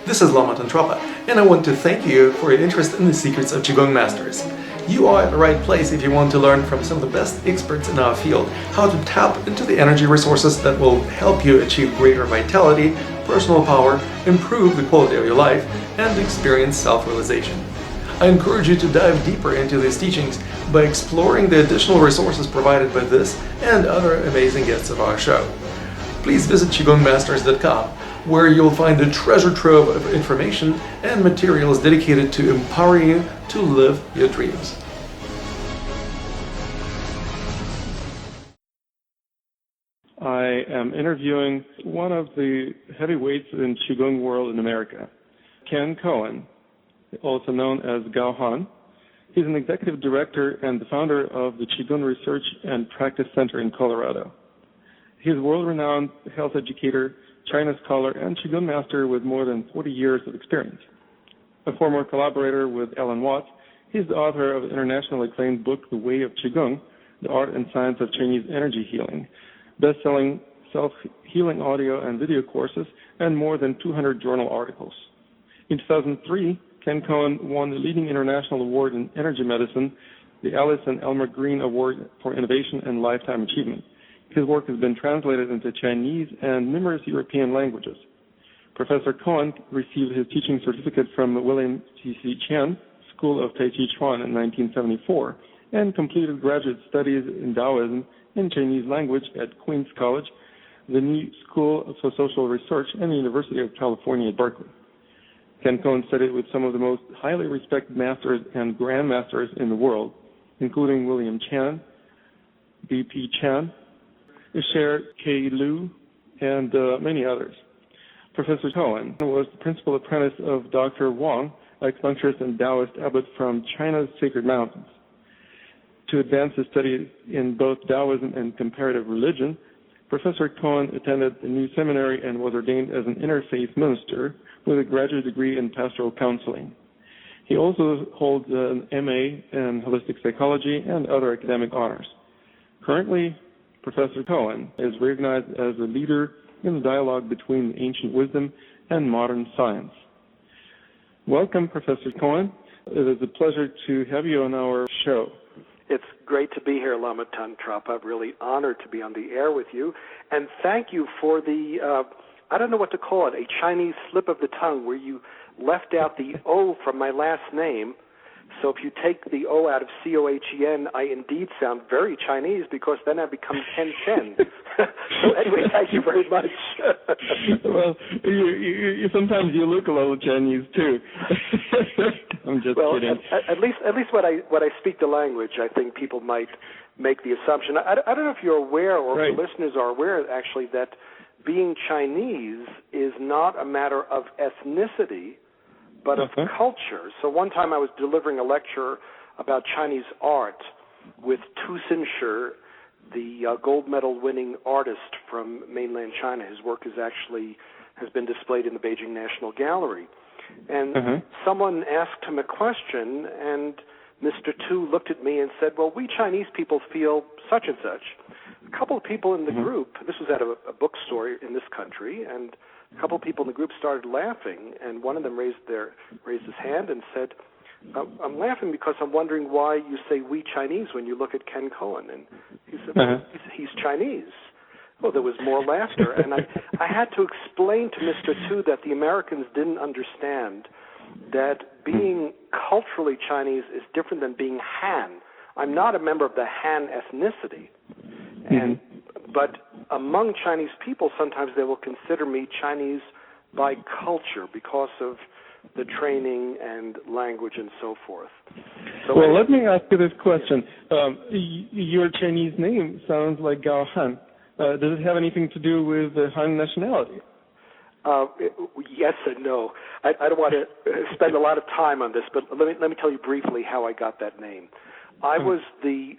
This is Lama Tantrapa, and I want to thank you for your interest in the secrets of Qigong Masters. You are at the right place if you want to learn from some of the best experts in our field how to tap into the energy resources that will help you achieve greater vitality, personal power, improve the quality of your life, and experience self-realization. I encourage you to dive deeper into these teachings by exploring the additional resources provided by this and other amazing guests of our show. Please visit qigongmasters.com, where you'll find a treasure trove of information and materials dedicated to empowering you to live your dreams. I am interviewing one of the heavyweights in Qigong world in America, Ken Cohen, also known as Gao Han. He's an executive director and the founder of the Qigong Research and Practice Center in Colorado. He's a world-renowned health educator, China scholar, and Qigong Master with more than 40 years of experience. A former collaborator with Alan Watts, he's the author of the internationally acclaimed book, The Way of Qigong, The Art and Science of Chinese Energy Healing, best-selling self-healing audio and video courses, and more than 200 journal articles. In 2003, Ken Cohen won the leading international award in energy medicine, the Alyce and Elmer Green Award for Innovation and Lifetime Achievement. His work has been translated into Chinese and numerous European languages. Professor Cohen received his teaching certificate from William C.C. Chen School of Tai Chi Chuan in 1974 and completed graduate studies in Taoism and Chinese language at Queens College, the New School for Social Research, and the University of California at Berkeley. Ken Cohen studied with some of the most highly respected masters and grandmasters in the world, including William Chen, B.P. Chen, Sher K. Liu, and many others. Professor Cohen was the principal apprentice of Dr. Wong, acupuncturist and Taoist Abbot from China's Sacred Mountains. To advance his studies in both Taoism and Comparative Religion, Professor Cohen attended the new seminary and was ordained as an interfaith minister with a graduate degree in pastoral counseling. He also holds an MA in holistic psychology and other academic honors. Currently, Professor Cohen is recognized as a leader in the dialogue between ancient wisdom and modern science. Welcome, Professor Cohen. It is a pleasure to have you on our show. It's great to be here, Lama Tantrapa. I'm really honored to be on the air with you. And thank you for the, I don't know what to call it, a Chinese slip of the tongue where you left out the O from my last name. So if you take the O out of C-O-H-E-N, I indeed sound very Chinese because then I become Chen. So anyway, thank you very much. Well, you sometimes you look a little Chinese too. I'm just kidding. At least when I speak the language, I think people might make the assumption. I don't know if you're aware or if the listeners are aware actually that being Chinese is not a matter of ethnicity, but of culture. So one time I was delivering a lecture about Chinese art with Tu Xinshi, the gold medal winning artist from mainland China. His work has been displayed in the Beijing National Gallery. And someone asked him a question, and Mr. Tu looked at me and said, well, we Chinese people feel such and such. A couple of people in the group, this was at a bookstore in this country, and a couple of people in the group started laughing, and one of them raised his hand and said, I'm laughing because I'm wondering why you say we Chinese when you look at Ken Cohen. And he said, he's Chinese. Well, there was more laughter, and I had to explain to Mr. Tu that the Americans didn't understand that being culturally Chinese is different than being Han. I'm not a member of the Han ethnicity, but among Chinese people, sometimes they will consider me Chinese by culture because of the training and language and so forth. So well, let me ask you this question. Your Chinese name sounds like Gao Han. Does it have anything to do with the Han nationality? Yes and no. I don't want to spend a lot of time on this, but let me tell you briefly how I got that name. I was the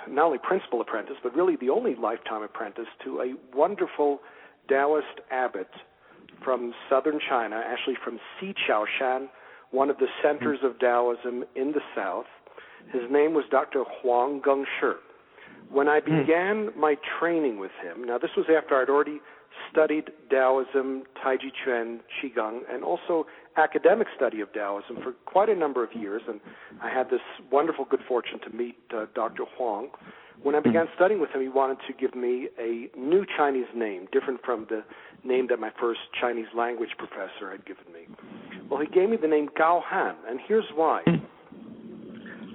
not only principal apprentice, but really the only lifetime apprentice to a wonderful Taoist abbot from southern China, actually from Xichaoshan, one of the centers of Taoism in the south. His name was Dr. Huang Gengshi. When I began my training with him, now this was after I'd already studied Taoism, Taiji Chuan, Qigong, and also academic study of Taoism for quite a number of years. And I had this wonderful good fortune to meet Dr. Wong. When I began studying with him, he wanted to give me a new Chinese name, different from the name that my first Chinese language professor had given me. Well, he gave me the name Gao Han, and here's why.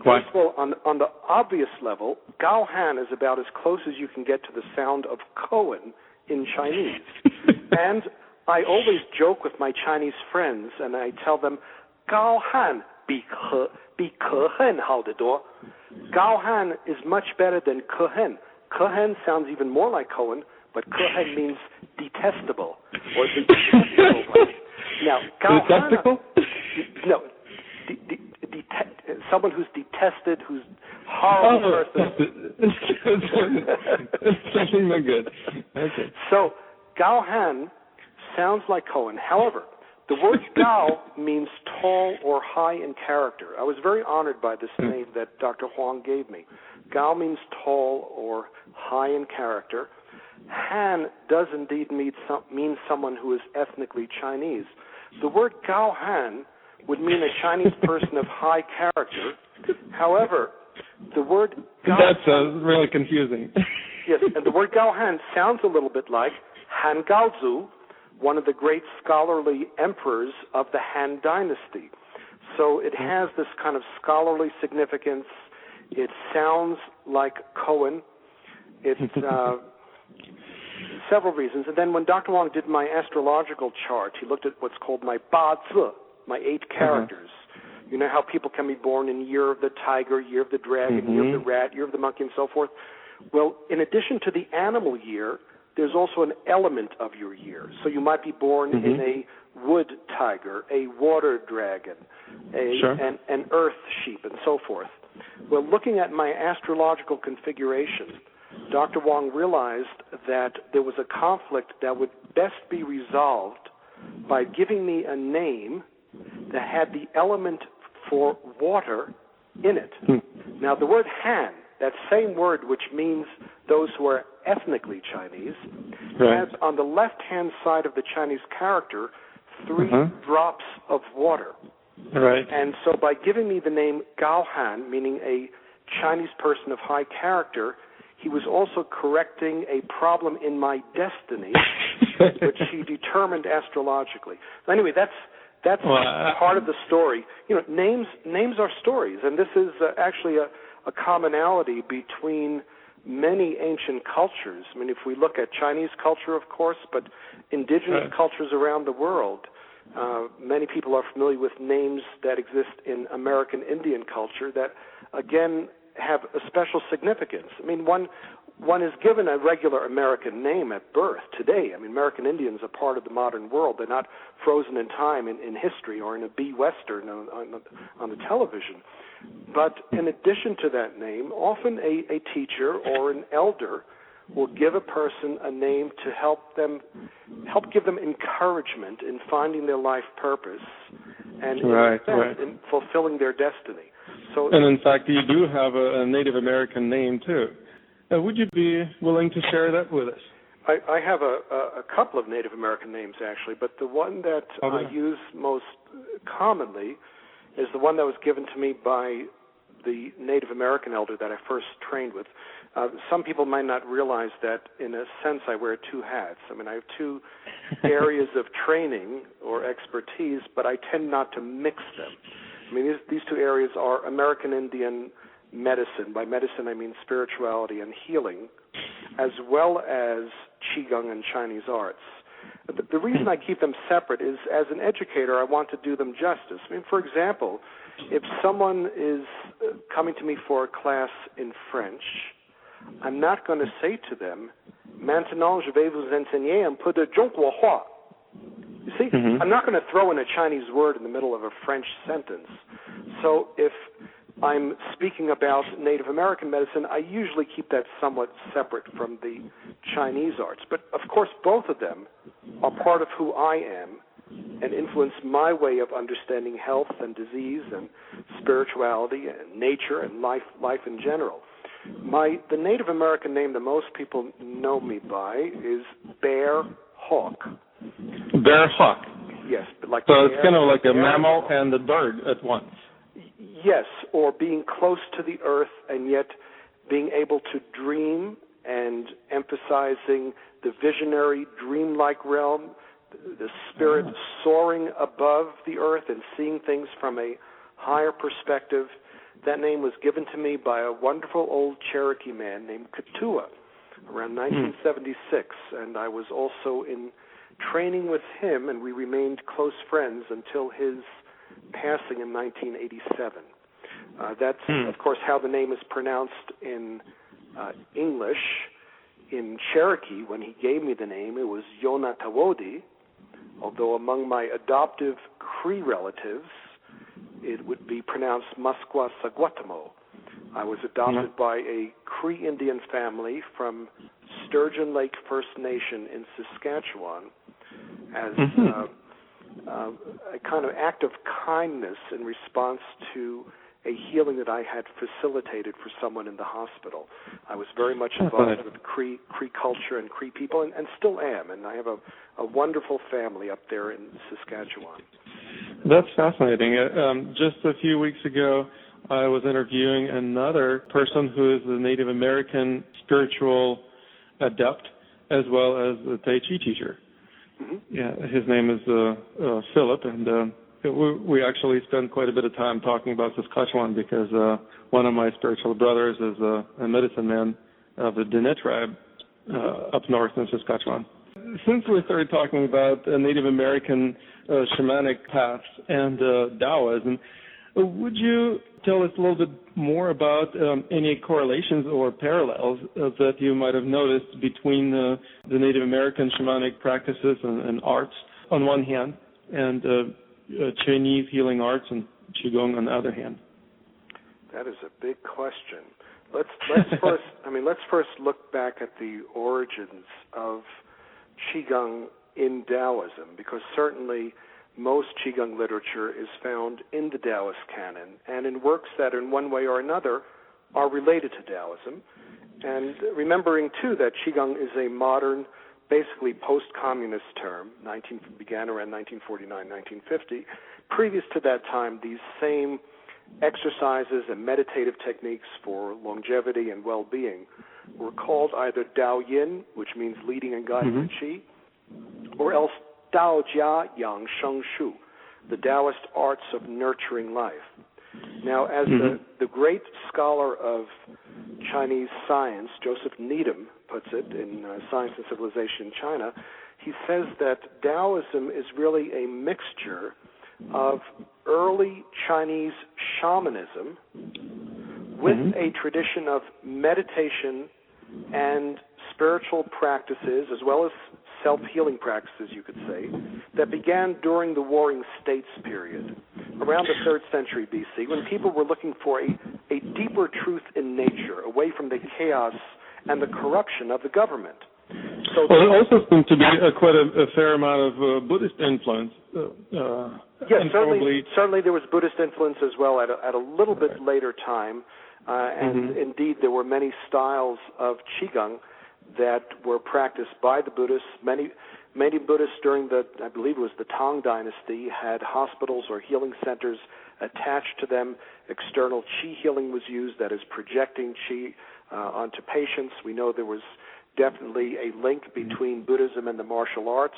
First of all, on the obvious level, Gao Han is about as close as you can get to the sound of Cohen in Chinese. And I always joke with my Chinese friends, and I tell them, Gao Han 比可恨好得多. Gao Han is much better than Cohen. Cohen sounds even more like Cohen, but Cohen means detestable, or the detestable one. Now, Gao Han... No, someone who's detested, who's horrible person. It's something not good. Okay. So, Gao Han sounds like Cohen. However, the word Gao means tall or high in character. I was very honored by this name that Dr. Huang gave me. Gao means tall or high in character. Han does indeed mean someone who is ethnically Chinese. The word Gao Han would mean a Chinese person of high character. However, the word Gao... That's really confusing. Yes, and the word Gao Han sounds a little bit like Han Gaozu, one of the great scholarly emperors of the Han Dynasty. So it has this kind of scholarly significance. It sounds like Cohen. It's several reasons. And then when Dr. Wong did my astrological chart, he looked at what's called my Ba Zi, my 8 characters. You know how people can be born in year of the tiger, year of the dragon, year of the rat, year of the monkey, and so forth? Well, in addition to the animal year, there's also an element of your year. So you might be born in a wood tiger, a water dragon, an earth sheep, and so forth. Well, looking at my astrological configuration, Dr. Wong realized that there was a conflict that would best be resolved by giving me a name that had the element for water in it. Now, the word Han, that same word which means those who are ethnically Chinese, has on the left-hand side of the Chinese character 3 drops of water. Right. And so by giving me the name Gao Han, meaning a Chinese person of high character, he was also correcting a problem in my destiny, which he determined astrologically. So anyway, that's part of the story. You know, names are stories, and this is actually a commonality between many ancient cultures. I mean, if we look at Chinese culture, of course, but indigenous cultures around the world, many people are familiar with names that exist in American Indian culture that, again, have a special significance. I mean, one is given a regular American name at birth today. I mean, American Indians are part of the modern world. They're not frozen in time in history or in a B-Western on the television. But in addition to that name, often a teacher or an elder will give a person a name to help give them encouragement in finding their life purpose and in fulfilling their destiny. So, and in fact, you do have a Native American name too. Would you be willing to share that with us? I have a couple of Native American names, actually, but the one that I use most commonly is the one that was given to me by the Native American elder that I first trained with. Some people might not realize that, in a sense, I wear 2 hats. I mean, I have 2 areas of training or expertise, but I tend not to mix them. I mean, these 2 areas are American Indian medicine. By medicine, I mean spirituality and healing, as well as Qigong and Chinese arts. The reason I keep them separate is, as an educator, I want to do them justice. I mean, for example, if someone is coming to me for a class in French, I'm not going to say to them, Maintenant, je vais vous enseigner un peu de Zhongguohua. You see, I'm not going to throw in a Chinese word in the middle of a French sentence. So if I'm speaking about Native American medicine, I usually keep that somewhat separate from the Chinese arts. But, of course, both of them are part of who I am and influence my way of understanding health and disease and spirituality and nature and life in general. The Native American name that most people know me by is Bear hawk. Bear hawk. Yes, but like so it's kind of like a mammal and a bird at once. Yes, or being close to the earth and yet being able to dream and emphasizing the visionary, dreamlike realm, the spirit soaring above the earth and seeing things from a higher perspective. That name was given to me by a wonderful old Cherokee man named Katua around 1976, and I was also in training with him, and we remained close friends until his passing in 1987. That's, of course, how the name is pronounced in English. In Cherokee, when he gave me the name, it was Yona Tawodi, although among my adoptive Cree relatives, it would be pronounced Musqueam Saguatamo. I was adopted by a Cree Indian family from Sturgeon Lake First Nation in Saskatchewan as a kind of act of kindness in response to a healing that I had facilitated for someone in the hospital. I was very much involved with Cree culture and Cree people, and still am, and I have a wonderful family up there in Saskatchewan. That's fascinating. Just a few weeks ago, I was interviewing another person who is a Native American spiritual adept as well as a Tai Chi teacher. Yeah, his name is Philip, and we actually spent quite a bit of time talking about Saskatchewan because one of my spiritual brothers is a medicine man of the Diné tribe up north in Saskatchewan. Since we started talking about Native American shamanic paths and Taoism, would you tell us a little bit more about any correlations or parallels that you might have noticed between the Native American shamanic practices and arts on one hand and Chinese healing arts and Qigong on the other hand? That is a big question. Let's first look back at the origins of Qigong in Taoism, because certainly most Qigong literature is found in the Taoist canon and in works that in one way or another are related to Taoism. And remembering, too, that Qigong is a modern, basically post-communist term, began around 1949, 1950. Previous to that time, these same exercises and meditative techniques for longevity and well-being were called either Dao Yin, which means leading and guiding the Qi, or else Dao Jia Yang Sheng Shu, the Taoist arts of nurturing life. Now, as the great scholar of Chinese science, Joseph Needham, puts it in Science and Civilization in China, he says that Taoism is really a mixture of early Chinese shamanism with a tradition of meditation and spiritual practices, as well as self-healing practices, you could say, that began during the Warring States period, around the 3rd century B.C., when people were looking for a deeper truth in nature, away from the chaos and the corruption of the government. So there also seemed to be quite a fair amount of Buddhist influence. Yes, certainly there was Buddhist influence as well at a little bit later time, and indeed there were many styles of Qigong that were practiced by the Buddhists. Many Buddhists during I believe it was the Tang Dynasty, had hospitals or healing centers attached to them. External Qi healing was used, that is projecting Qi onto patients. We know there was definitely a link between Buddhism and the martial arts,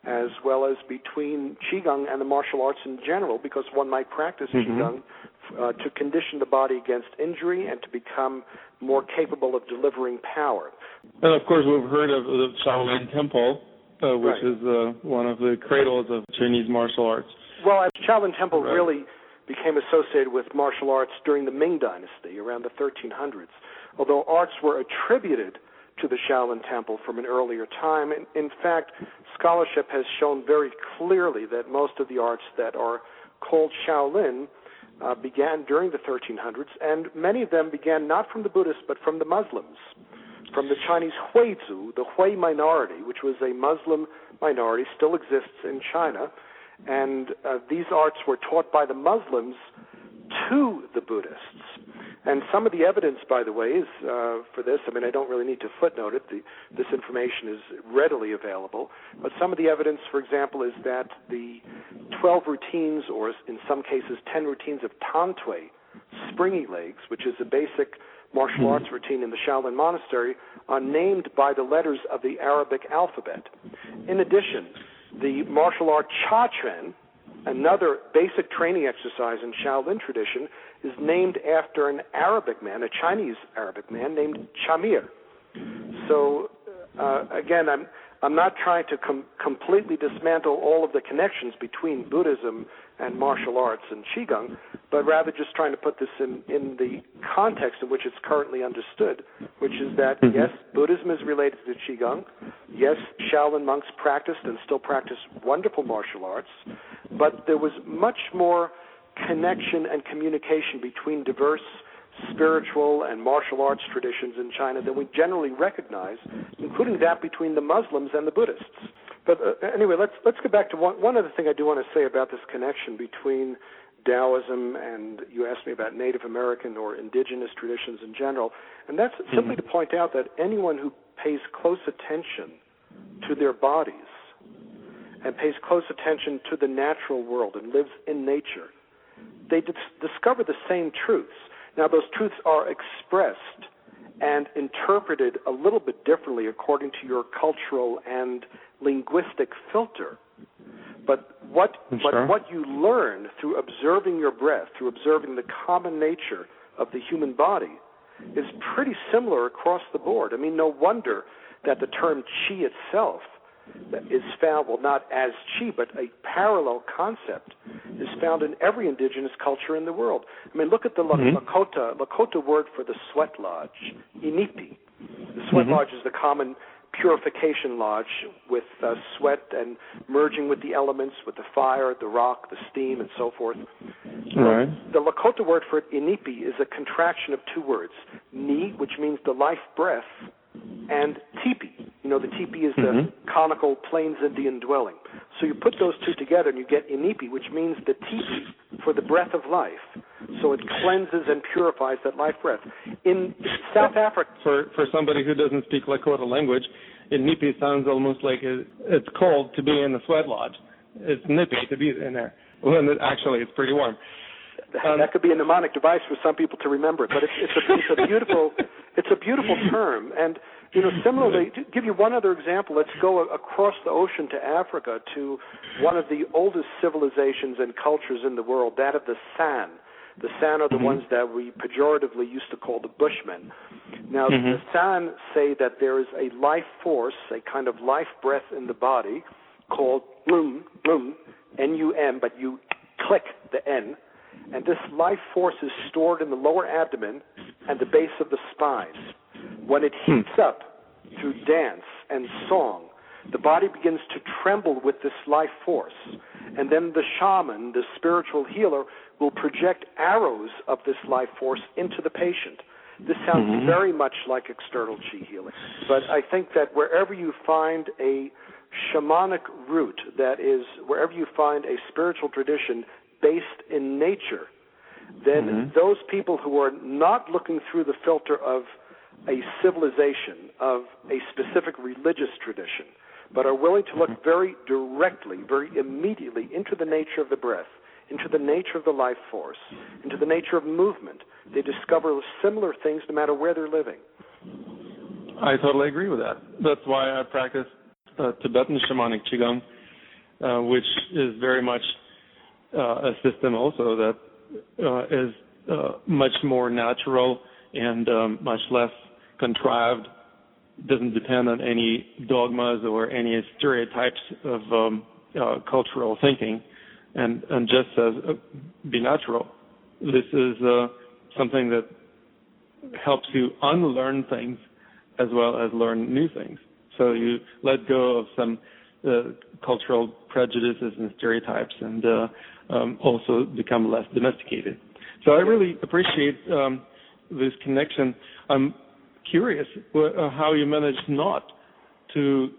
as well as between Qigong and the martial arts in general, because one might practice Qigong to condition the body against injury and to become more capable of delivering power. And of course, we've heard of the Shaolin Temple, which is one of the cradles of Chinese martial arts. Well, Shaolin Temple really became associated with martial arts during the Ming Dynasty, around the 1300s, although arts were attributed to the Shaolin Temple from an earlier time. In fact, scholarship has shown very clearly that most of the arts that are called Shaolin began during the 1300s, and many of them began not from the Buddhists but from the Muslims, from the Chinese Huizu, the Hui minority, which was a Muslim minority, still exists in China, and these arts were taught by the Muslims to the Buddhists. And some of the evidence, by the way, is for this. I mean, I don't really need to footnote it. This information is readily available. But some of the evidence, for example, is that the 12 routines, or in some cases 10 routines of Tantui, springy legs, which is a basic martial arts routine in the Shaolin Monastery, are named by the letters of the Arabic alphabet. In addition, the martial art Cha Chuan, another basic training exercise in Shaolin tradition, is named after an Arabic man, a Chinese Arabic man named Chamir. So, again, I'm not trying to completely dismantle all of the connections between Buddhism and martial arts and Qigong, but rather just trying to put this in the context in which it's currently understood, which is that, yes, Buddhism is related to Qigong. Yes, Shaolin monks practiced and still practice wonderful martial arts, but there was much more connection and communication between diverse spiritual and martial arts traditions in China than we generally recognize, including that between the Muslims and the Buddhists. But anyway, let's get back to one other thing I do want to say about this connection between Taoism and, you asked me about Native American or indigenous traditions in general, and that's simply to point out that anyone who pays close attention to their bodies and pays close attention to the natural world and lives in nature, they discover the same truths. Now, those truths are expressed and interpreted a little bit differently according to your cultural and linguistic filter. But what you learn through observing your breath, through observing the common nature of the human body, is pretty similar across the board. I mean, no wonder that the term qi itself is found, well, not as qi, but a parallel concept is found in every indigenous culture in the world. I mean, look at the Lakota word for the sweat lodge, inipi. The sweat lodge is the common purification lodge with sweat and merging with the elements, with the fire, the rock, the steam, and so forth. Right. The Lakota word for inipi is a contraction of two words, ni, which means the life breath, and teepee. You know, the teepee is the conical Plains Indian dwelling. So you put those two together and you get inipi, which means the teepee for the breath of life. So it cleanses and purifies that life breath. In South Africa... For somebody who doesn't speak Lakota language, inipi sounds almost like it's cold to be in the sweat lodge. It's nippy to be in there. When actually it's pretty warm. That could be a mnemonic device for some people to remember, but it's a beautiful term. And you know, similarly, to give you one other example, let's go across the ocean to Africa, to one of the oldest civilizations and cultures in the world, that of the San. The San are the ones that we pejoratively used to call the Bushmen. Now, the San say that there is a life force, a kind of life breath in the body called N-U-M, but you click the N. And this life force is stored in the lower abdomen and the base of the spine. When it heats up through dance and song, the body begins to tremble with this life force. And then the shaman, the spiritual healer, will project arrows of this life force into the patient. This sounds very much like external qi healing. But I think that wherever you find a shamanic root, that is, wherever you find a spiritual tradition based in nature, then those people who are not looking through the filter of a civilization, of a specific religious tradition, but are willing to look very directly, very immediately into the nature of the breath, into the nature of the life force, into the nature of movement, they discover similar things no matter where they're living. I totally agree with that. That's why I practice Tibetan shamanic Qigong, which is very much a system also that is much more natural and much less contrived, doesn't depend on any dogmas or any stereotypes of cultural thinking, and just says, be natural. This is something that helps you unlearn things as well as learn new things. So you let go of some cultural prejudices and stereotypes and also become less domesticated. So I really appreciate this connection. I'm curious how you managed not to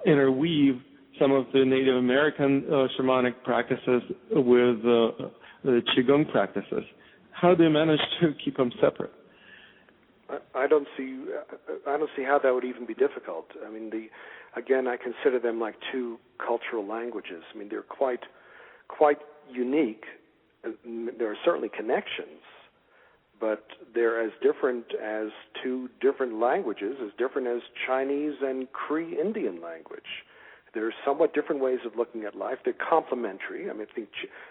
interweave some of the Native American shamanic practices with the Qigong practices. how do you manage to keep them separate? I don't see how that would even be difficult. I mean, again, I consider them like two cultural languages. I mean, they're quite unique. There are certainly connections, but they're as different as two different languages, as different as Chinese and Cree Indian language. There are somewhat different ways of looking at life. They're complementary. I mean,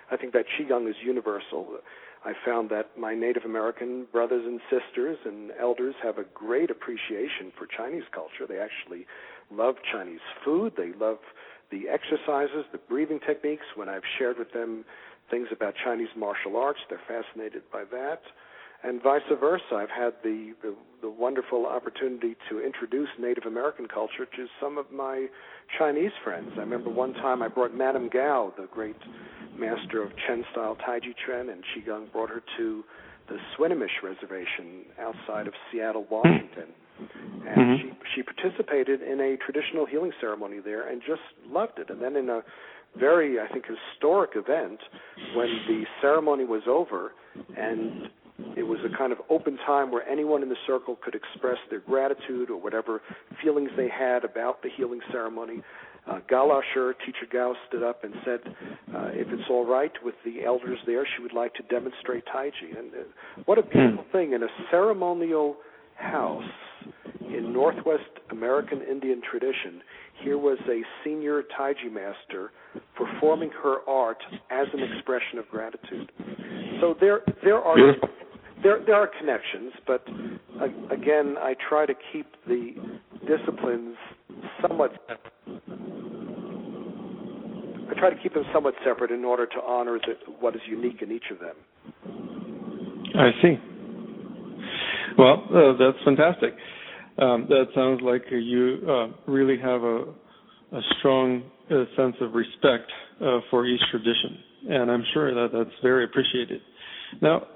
I think that Qigong is universal. I found that my Native American brothers and sisters and elders have a great appreciation for Chinese culture. They actually love Chinese food. They love the exercises, the breathing techniques. When I've shared with them things about Chinese martial arts, they're fascinated by that. And vice versa. I've had the wonderful opportunity to introduce Native American culture to some of my Chinese friends. I remember one time I brought Madame Gao, the great master of Chen-style Taiji Chuan, and Qigong brought her to the Swinomish Reservation outside of Seattle, Washington. And she participated in a traditional healing ceremony there and just loved it. And then in a very, I think, historic event, when the ceremony was over and it was a kind of open time where anyone in the circle could express their gratitude or whatever feelings they had about the healing ceremony, Galasher, Teacher Gao, stood up and said, if it's all right with the elders there, she would like to demonstrate Taiji. And what a beautiful thing. In a ceremonial house in Northwest American Indian tradition, here was a senior Taiji master performing her art as an expression of gratitude. So there are connections, but again, I try to keep the disciplines somewhat separate in order to honor what is unique in each of them. I see. Well, that's fantastic. That sounds like you really have a strong sense of respect for each tradition, and I'm sure that that's very appreciated. Now,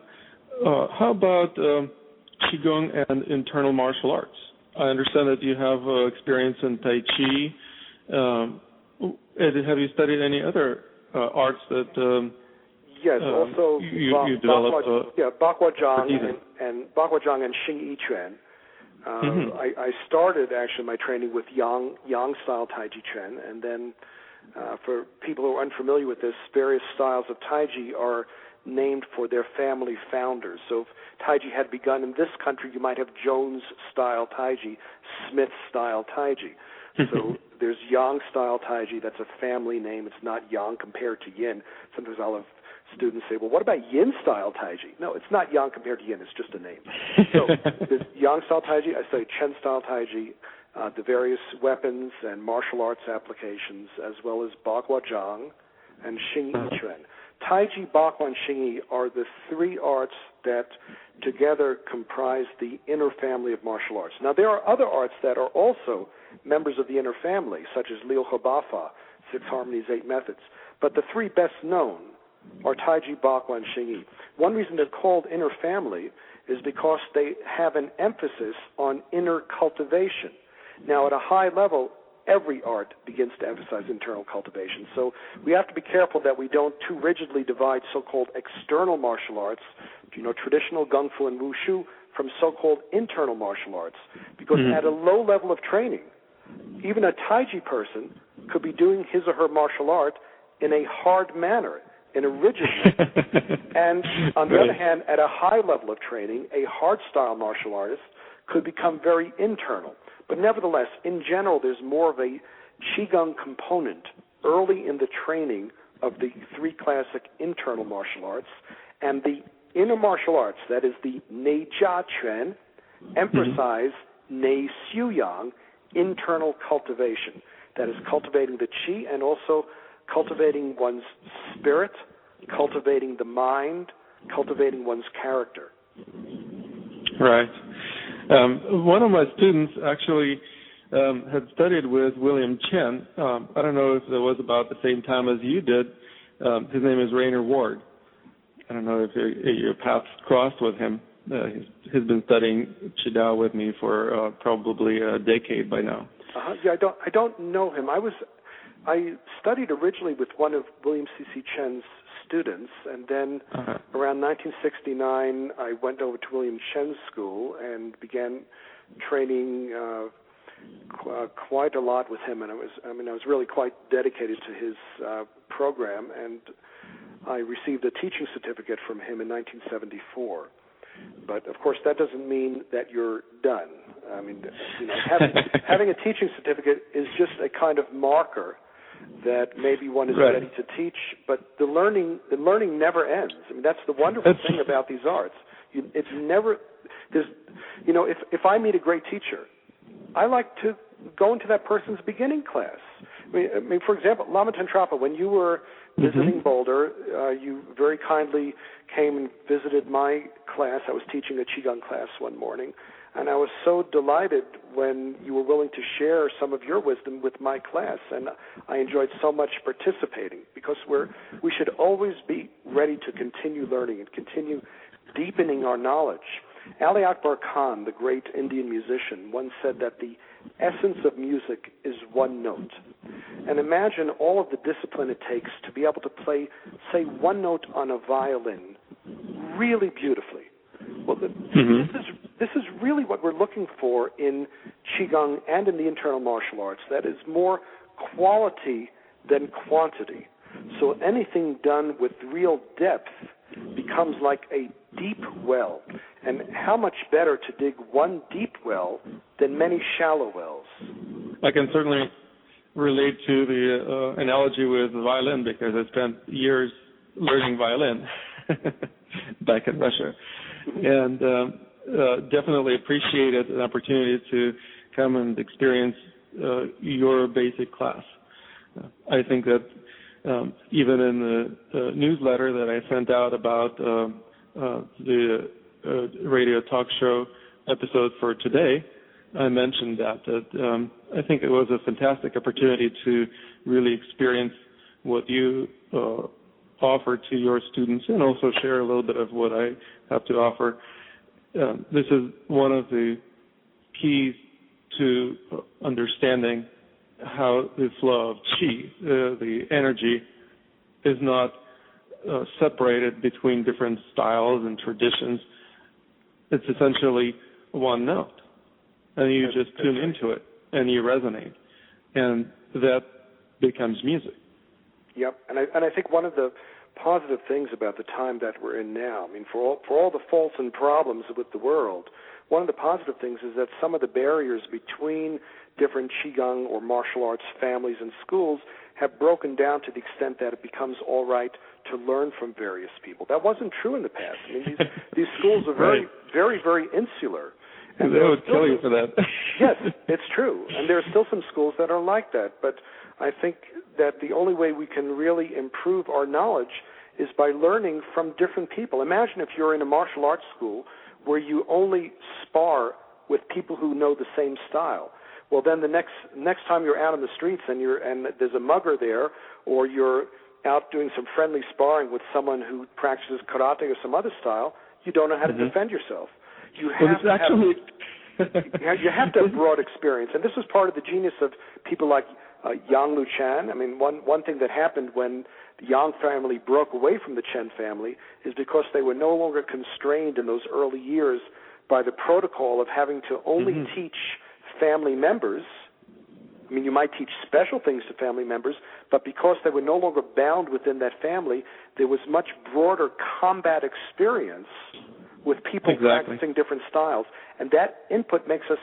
how about Qigong and internal martial arts? I understand that you have experience in Tai Chi. Have you studied any other arts that yes, also you developed? Baguazhang and Baguazhang and Xing Yi Quan. I started actually my training with Yang style Taiji Chuan, and then for people who are unfamiliar with this, various styles of Taiji are named for their family founders. So if Taiji had begun in this country, you might have Jones-style Taiji, Smith-style Taiji. So there's Yang-style Taiji. That's a family name. It's not Yang compared to Yin. Sometimes I'll have students say, well, what about Yin-style Taiji? No, it's not Yang compared to Yin. It's just a name. So there's Yang-style Taiji. I study Chen-style Taiji, the various weapons and martial arts applications, as well as Baguazhang and Xing Yi Chuan. Taiji, Bakwa, and Xing Yi are the three arts that together comprise the inner family of martial arts. Now, there are other arts that are also members of the inner family, such as Liu He Ba Fa, 6 Harmonies, 8 Methods. But the three best known are Taiji, Bakwa, and Xing Yi. One reason they're called inner family is because they have an emphasis on inner cultivation. Now, at a high level, every art begins to emphasize internal cultivation. So we have to be careful that we don't too rigidly divide so-called external martial arts, traditional Kung Fu and Wushu, from so-called internal martial arts. Because at a low level of training, even a Taiji person could be doing his or her martial art in a hard manner, in a rigid manner. And on the other hand, at a high level of training, a hard-style martial artist could become very internal. But nevertheless, in general, there's more of a Qigong component early in the training of the three classic internal martial arts. And the inner martial arts, that is the Nei Jia Quan, emphasize Nei Xiu Yang, internal cultivation. That is cultivating the Qi and also cultivating one's spirit, cultivating the mind, cultivating one's character. Right. One of my students actually had studied with William Chen. I don't know if it was about the same time as you did. His name is Rainer Ward. I don't know if your paths crossed with him. He's been studying Qidao with me for probably a decade by now. Yeah, I don't know him. I was I studied originally with one of William C.C. Chen's students, and then around 1969, I went over to William Chen's school and began training quite a lot with him. And I was really quite dedicated to his program, and I received a teaching certificate from him in 1974. But of course, that doesn't mean that you're done. I mean, having a teaching certificate is just a kind of marker that maybe one is ready to teach. But the learning never ends. I mean, that's the wonderful thing about these arts. It's never. If I meet a great teacher, I like to go into that person's beginning class. I mean, for example, Lama Tentrapa, when you were visiting Boulder, you very kindly came and visited my class. I was teaching a Qigong class one morning, and I was so delighted when you were willing to share some of your wisdom with my class, and I enjoyed so much participating, because we should always be ready to continue learning and continue deepening our knowledge. Ali Akbar Khan, the great Indian musician, once said that the essence of music is one note. And imagine all of the discipline it takes to be able to play, say, one note on a violin really beautifully. Well, this is really what we're looking for in Qigong and in the internal martial arts. That is more quality than quantity. So anything done with real depth becomes like a deep well. And how much better to dig one deep well than many shallow wells? I can certainly relate to the analogy with the violin, because I spent years learning violin back in Russia, and definitely appreciated an opportunity to come and experience your basic class. I think that even in the newsletter that I sent out about the radio talk show episode for today, I mentioned that I think it was a fantastic opportunity to really experience what you offer to your students, and also share a little bit of what I have to offer. This is one of the keys to understanding how the flow of qi, the energy, is not separated between different styles and traditions. It's essentially one note, and you just tune into it, and you resonate, and that becomes music. Yep, and I think one of the positive things about the time that we're in now, I mean, for all the faults and problems with the world, one of the positive things is that some of the barriers between different Qigong or martial arts families and schools have broken down to the extent that it becomes all right to learn from various people. That wasn't true in the past. I mean, these schools are very, very, very insular. And they would kill you for that. Yes, it's true. And there are still some schools that are like that. But I think that the only way we can really improve our knowledge is by learning from different people. Imagine if you're in a martial arts school where you only spar with people who know the same style. Well, then the next time you're out on the streets and there's a mugger there, or you're out doing some friendly sparring with someone who practices karate or some other style, you don't know how to defend yourself. You have to have broad experience, and this is part of the genius of people like Yang Luchan. I mean, one thing that happened when the Yang family broke away from the Chen family is because they were no longer constrained in those early years by the protocol of having to only teach family members. I mean, you might teach special things to family members, but because they were no longer bound within that family, there was much broader combat experience with people practicing different styles, and that input makes us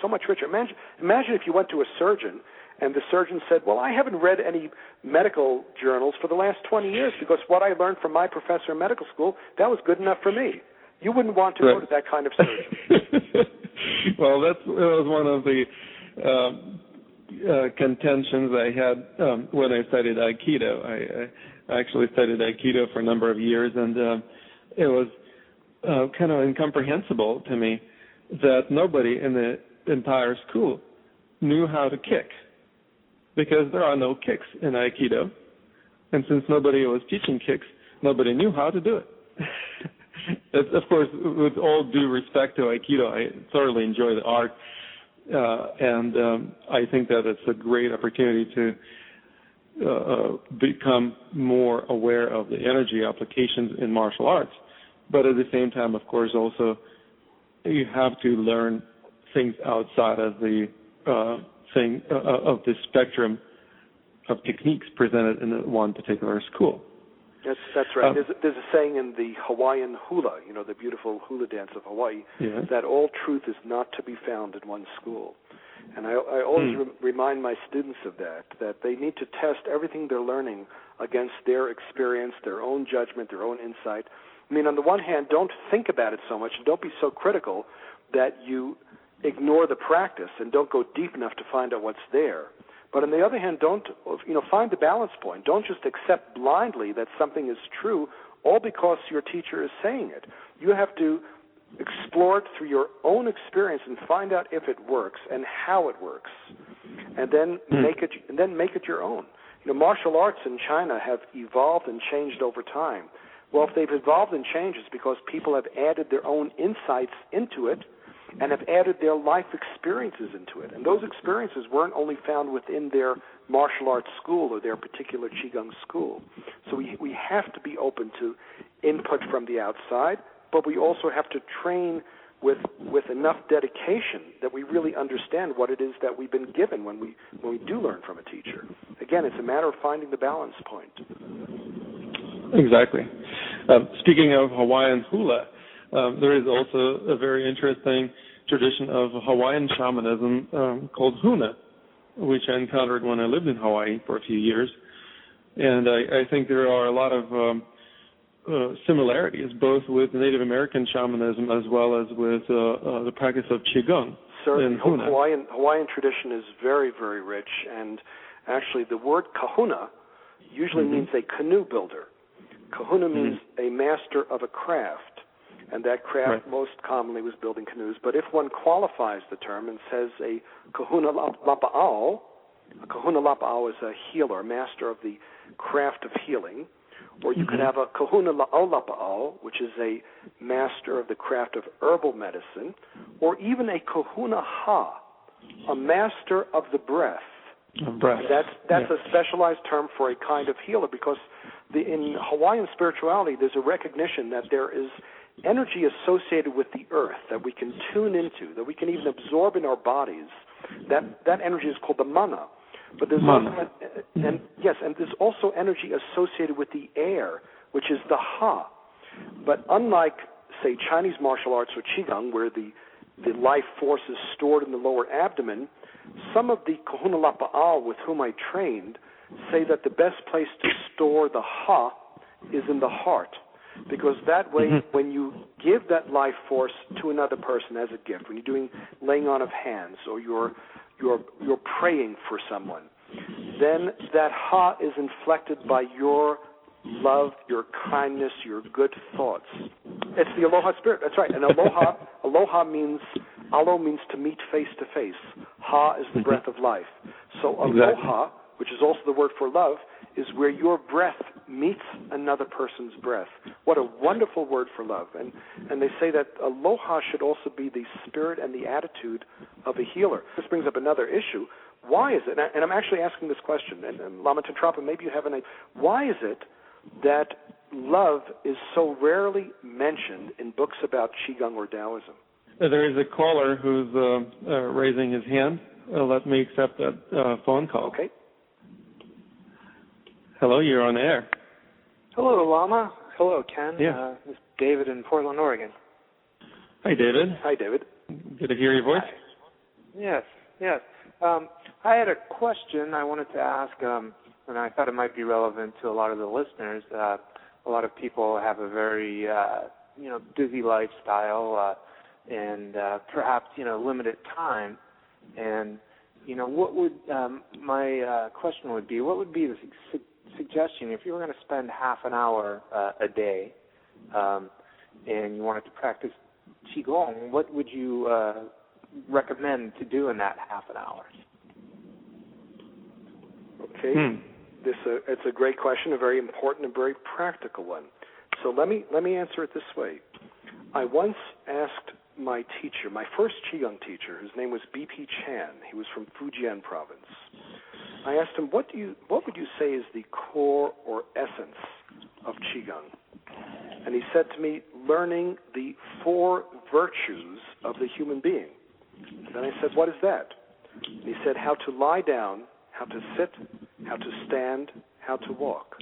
so much richer. Imagine if you went to a surgeon and the surgeon said, well, I haven't read any medical journals for the last 20 years because what I learned from my professor in medical school, that was good enough for me. You wouldn't want to go to that kind of surgeon. Well, that was one of the contentions I had when I studied Aikido. I actually studied Aikido for a number of years, and it was kind of incomprehensible to me that nobody in the entire school knew how to kick, because there are no kicks in Aikido. And since nobody was teaching kicks, nobody knew how to do it. Of course, with all due respect to Aikido, I thoroughly enjoy the art, and I think that it's a great opportunity to become more aware of the energy applications in martial arts. But at the same time, of course, also you have to learn things outside of the of the spectrum of techniques presented in one particular school. That's right. There's a saying in the Hawaiian hula, the beautiful hula dance of Hawaii, that all truth is not to be found in one school. And I always remind my students of that they need to test everything they're learning against their experience, their own judgment, their own insight. I mean, on the one hand, don't think about it so much and don't be so critical that you ignore the practice and don't go deep enough to find out what's there. But on the other hand, don't, find the balance point. Don't just accept blindly that something is true all because your teacher is saying it. You have to explore it through your own experience and find out if it works and how it works, and then make it your own. Martial arts in China have evolved and changed over time. Well, if they've evolved and changed, it's because people have added their own insights into it and have added their life experiences into it. And those experiences weren't only found within their martial arts school or their particular Qigong school. So we have to be open to input from the outside, but we also have to train with enough dedication that we really understand what it is that we've been given when we do learn from a teacher. Again, it's a matter of finding the balance point. Exactly. Speaking of Hawaiian hula, there is also a very interesting tradition of Hawaiian shamanism called huna, which I encountered when I lived in Hawaii for a few years. And I think there are a lot of similarities, both with Native American shamanism as well as with the practice of Qigong. Certainly, Hawaiian tradition is very, very rich, and actually the word kahuna usually means a canoe builder. Kahuna means a master of a craft, and that craft most commonly was building canoes. But if one qualifies the term and says a kahuna lapa'au, a kahuna lapa'au is a healer, a master of the craft of healing, or you could have a kahuna la'au, which is a master of the craft of herbal medicine, or even a kahuna ha, a master of the breath. That's a specialized term for a kind of healer, because in Hawaiian spirituality, there's a recognition that there is energy associated with the earth that we can tune into, that we can even absorb in our bodies. That energy is called the mana. But there's there's also energy associated with the air, which is the ha. But unlike, say, Chinese martial arts or Qigong, where the life force is stored in the lower abdomen, some of the kahuna lapa'au with whom I trained say that the best place to store the ha is in the heart, because that way when you give that life force to another person as a gift, when you're doing laying on of hands or you're praying for someone, then that ha is inflected by your love, your kindness, your good thoughts. It's the aloha spirit. That's right. And aloha means, alo means to meet face to face. Ha is the breath of life. So aloha, which is also the word for love, is where your breath meets another person's breath. What a wonderful word for love. And they say that aloha should also be the spirit and the attitude of a healer. This brings up another issue. Why is it, and I'm actually asking this question, and Lama Tantrapa, maybe you have an idea, why is it that love is so rarely mentioned in books about Qigong or Taoism? There is a caller who's raising his hand. Let me accept that phone call. Okay. Hello, you're on air. Hello, Lama. Hello, Ken. Yeah. This is David in Portland, Oregon. Hi, David. Hi, David. Good to hear your voice. Hi. Yes. I had a question I wanted to ask, and I thought it might be relevant to a lot of the listeners. A lot of people have a very, busy lifestyle and perhaps, limited time. And, what would my question would be, what would be the suggestion if you were going to spend half an hour a day and you wanted to practice Qigong, what would you recommend to do in that half an hour? Okay. It's a great question, a very important and very practical one. So let me answer it this way. I once asked my teacher, my first Qigong teacher, whose name was B.P. Chan. He was from Fujian province. I asked him, what would you say is the core or essence of Qigong? And he said to me, learning the 4 virtues of the human being. And then I said, what is that? And he said, how to lie down, how to sit, how to stand, how to walk.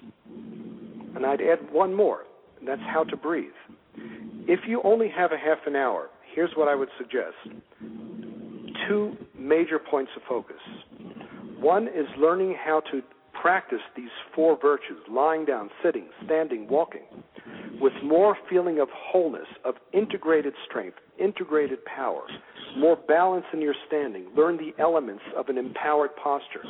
And I'd add one more, and that's how to breathe. If you only have a half an hour, here's what I would suggest. 2 major points of focus. One is learning how to practice these 4 virtues, lying down, sitting, standing, walking, with more feeling of wholeness, of integrated strength, integrated power, more balance in your standing. Learn the elements of an empowered posture.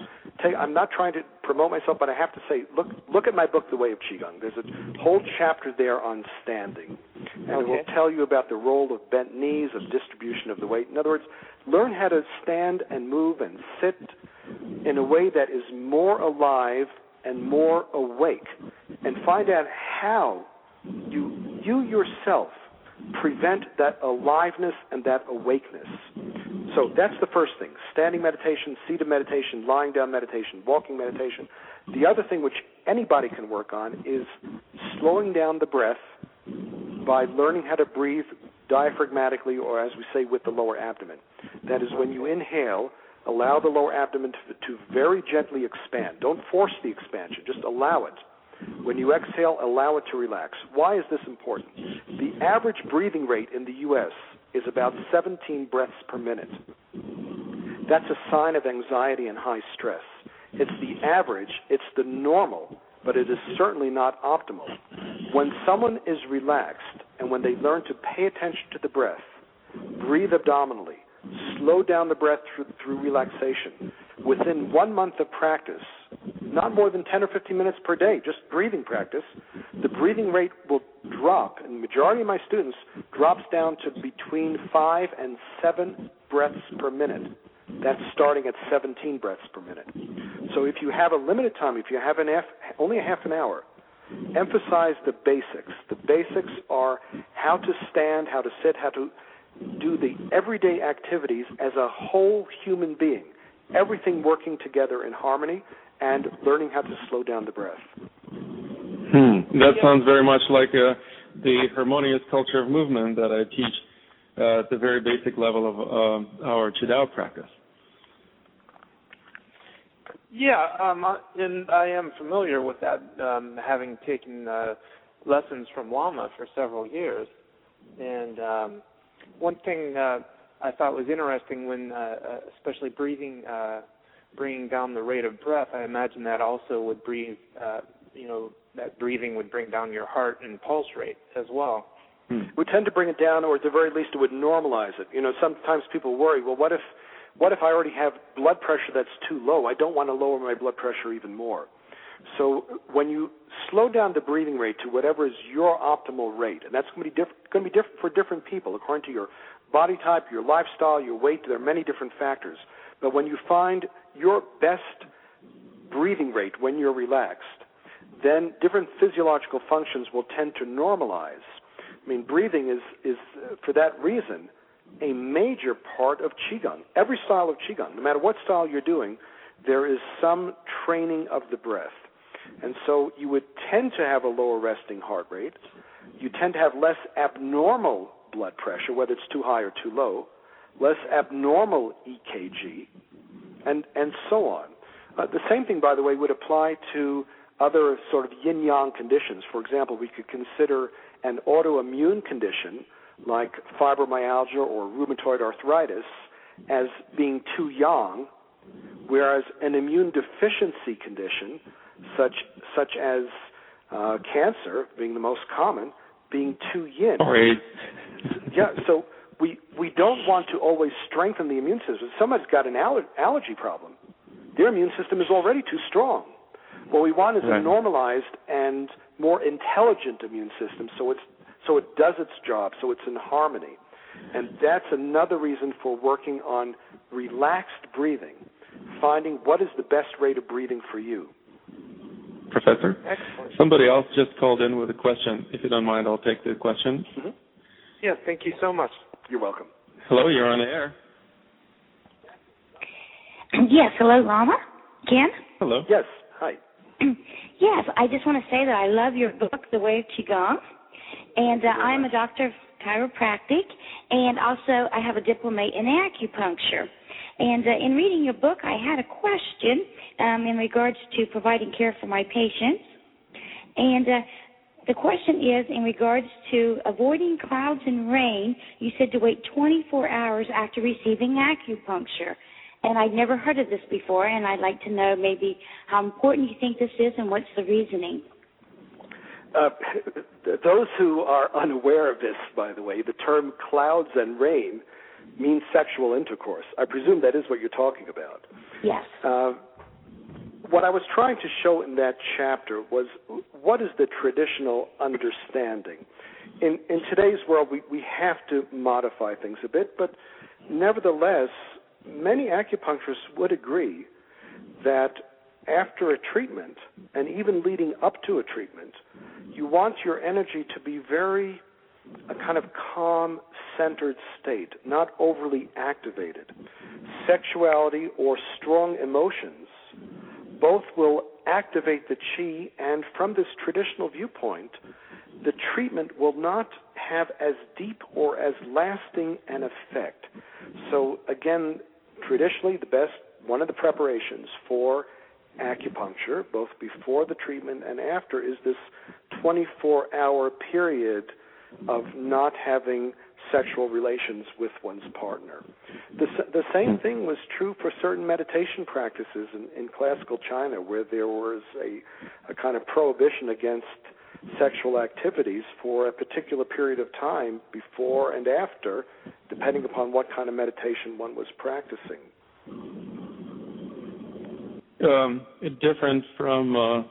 I'm not trying to promote myself, but I have to say, look at my book, The Way of Qigong. There's a whole chapter there on standing. And it will tell you about the role of bent knees, of distribution of the weight. In other words, learn how to stand and move and sit in a way that is more alive and more awake, and find out how you yourself prevent that aliveness and that awakeness. So that's the first thing, standing meditation, seated meditation, lying down meditation, walking meditation. The other thing which anybody can work on is slowing down the breath by learning how to breathe diaphragmatically, or as we say, with the lower abdomen. That is, when you inhale, allow the lower abdomen to very gently expand. Don't force the expansion, just allow it. When you exhale, allow it to relax. Why is this important? The average breathing rate in the U.S. is about 17 breaths per minute. That's a sign of anxiety and high stress. It's the average, it's the normal, but it is certainly not optimal. When someone is relaxed and when they learn to pay attention to the breath, breathe abdominally, slow down the breath through relaxation, within 1 month of practice, not more than 10 or 15 minutes per day, just breathing practice, the breathing rate will drop, and the majority of my students drops down to between 5 and 7 breaths per minute. That's starting at 17 breaths per minute. So if you have a limited time, if you have only a half an hour, emphasize the basics. The basics are how to stand, how to sit, how to do the everyday activities as a whole human being, everything working together in harmony, and learning how to slow down the breath. That sounds very much like the harmonious culture of movement that I teach at the very basic level of our Qidao practice. Yeah, and I am familiar with that, having taken lessons from Lama for several years. And one thing I thought was interesting when, especially bringing down the rate of breath, I imagine that also would that breathing would bring down your heart and pulse rate as well. We tend to bring it down, or at the very least it would normalize it. Sometimes people worry, well, what if I already have blood pressure that's too low? I don't want to lower my blood pressure even more. So when you slow down the breathing rate to whatever is your optimal rate, and that's going to be different for different people according to your body type, your lifestyle, your weight. There are many different factors. But when you find your best breathing rate when you're relaxed, then different physiological functions will tend to normalize. I mean, breathing is for that reason, a major part of Qigong. Every style of Qigong, no matter what style you're doing, there is some training of the breath. And so you would tend to have a lower resting heart rate. You tend to have less abnormal blood pressure, whether it's too high or too low, less abnormal EKG, and so on. The same thing, by the way, would apply to other sort of yin-yang conditions. For example, we could consider an autoimmune condition like fibromyalgia or rheumatoid arthritis as being too yang, whereas an immune deficiency condition such as cancer, being the most common, being too yin. Right. Yeah, so we don't want to always strengthen the immune system. If somebody's got an allergy problem, their immune system is already too strong. What we want is a normalized and more intelligent immune system, so it does its job, so it's in harmony. And that's another reason for working on relaxed breathing, finding what is the best rate of breathing for you. Professor? Excellent. Somebody else just called in with a question. If you don't mind, I'll take the question. Mm-hmm. Yes, thank you so much. You're welcome. Hello, you're on the air. Yes, hello, Lama. Ken? Hello. Yes. Hi. Yes, I just want to say that I love your book, The Way of Qigong, and I'm a doctor of chiropractic, and also I have a diploma in acupuncture. And in reading your book, I had a question in regards to providing care for my patients. And the question is in regards to avoiding clouds and rain. You said to wait 24 hours after receiving acupuncture. And I'd never heard of this before, and I'd like to know maybe how important you think this is and what's the reasoning. Those who are unaware of this, by the way, the term clouds and rain means sexual intercourse. I presume that is what you're talking about. Yes. What I was trying to show in that chapter was what is the traditional understanding. In today's world, we have to modify things a bit, but nevertheless, many acupuncturists would agree that after a treatment, and even leading up to a treatment, you want your energy to be a kind of calm, centered state, not overly activated. Sexuality or strong emotions both will activate the qi, and from this traditional viewpoint, the treatment will not have as deep or as lasting an effect. So again, traditionally, one of the preparations for acupuncture, both before the treatment and after, is this 24-hour period of not having sexual relations with one's partner. The same thing was true for certain meditation practices in classical China, where there was a kind of prohibition against sexual activities for a particular period of time before and after, depending upon what kind of meditation one was practicing. Different from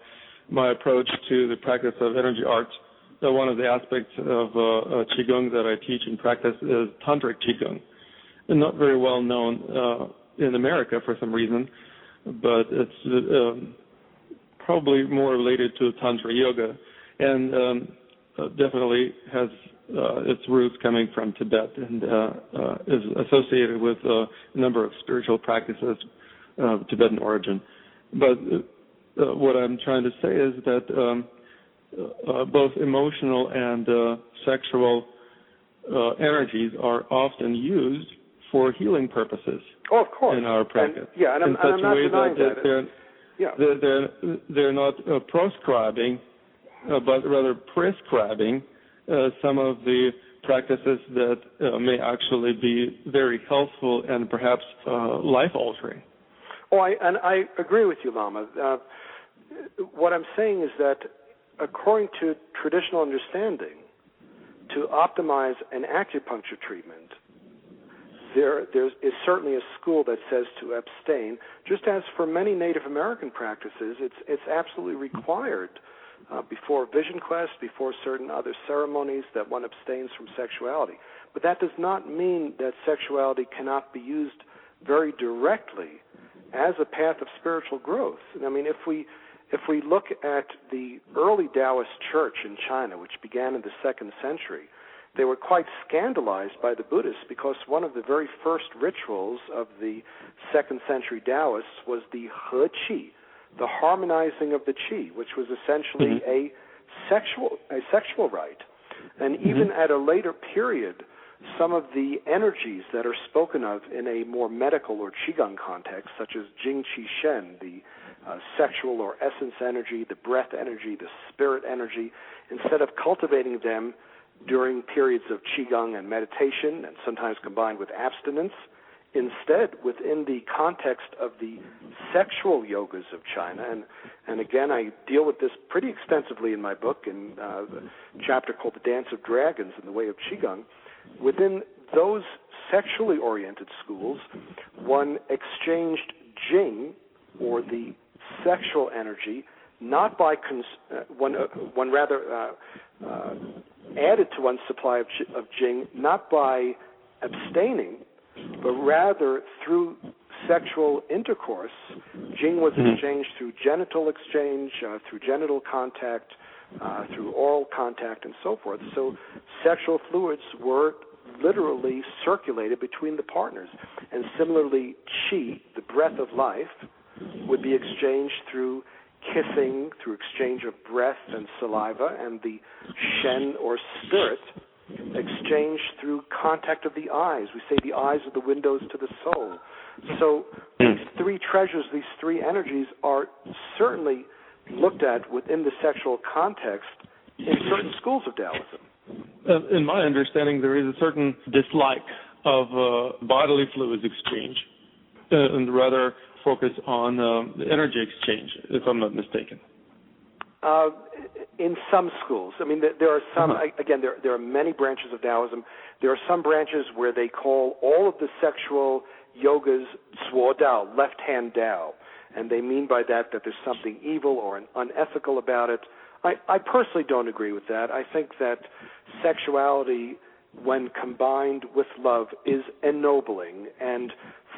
my approach to the practice of energy arts. One of the aspects of Qigong that I teach and practice is Tantric Qigong. And not very well known in America for some reason, but it's probably more related to Tantra Yoga, and definitely has its roots coming from Tibet, and is associated with a number of spiritual practices of Tibetan origin. But what I'm trying to say is that both emotional and sexual energies are often used for healing purposes. Oh, of course. In our practice. And I'm not denying that. They're not proscribing, but rather prescribing some of the practices that may actually be very healthful and perhaps life-altering. Oh, I agree with you, Lama. What I'm saying is that according to traditional understanding, to optimize an acupuncture treatment, there is certainly a school that says to abstain. Just as for many Native American practices, it's absolutely required before vision quest, before certain other ceremonies, that one abstains from sexuality. But that does not mean that sexuality cannot be used very directly as a path of spiritual growth. I mean, if we look at the early Taoist church in China, which began in the 2nd century, they were quite scandalized by the Buddhists because one of the very first rituals of the 2nd century Taoists was the He Qi, the harmonizing of the qi, which was essentially a sexual rite. And even at a later period, some of the energies that are spoken of in a more medical or qigong context, such as jing qi shen, the sexual or essence energy, the breath energy, the spirit energy, instead of cultivating them during periods of qigong and meditation, and sometimes combined with abstinence, instead, within the context of the sexual yogas of China, and again, I deal with this pretty extensively in my book, in the chapter called The Dance of Dragons in the Way of Qigong. Within those sexually oriented schools, one exchanged jing, or the sexual energy, not by one rather added to one's supply of jing, not by abstaining, but rather through sexual intercourse. Jing was exchanged through genital exchange, through genital contact, through oral contact, and so forth. So sexual fluids were literally circulated between the partners. And similarly, qi, the breath of life, would be exchanged through kissing, through exchange of breath and saliva, and the Chen or spirit exchanged through contact of the eyes. We say the eyes are the windows to the soul. So these three treasures, these three energies are certainly looked at within the sexual context in certain schools of Taoism. In my understanding, there is a certain dislike of bodily fluids exchange and rather focus on the energy exchange, if I'm not mistaken. In some schools. I mean, there are some, again, there are many branches of Taoism. There are some branches where they call all of the sexual yogas Suo Dao, left-hand Dao, and they mean by that there's something evil or unethical about it. I personally don't agree with that. I think that sexuality, when combined with love, is ennobling and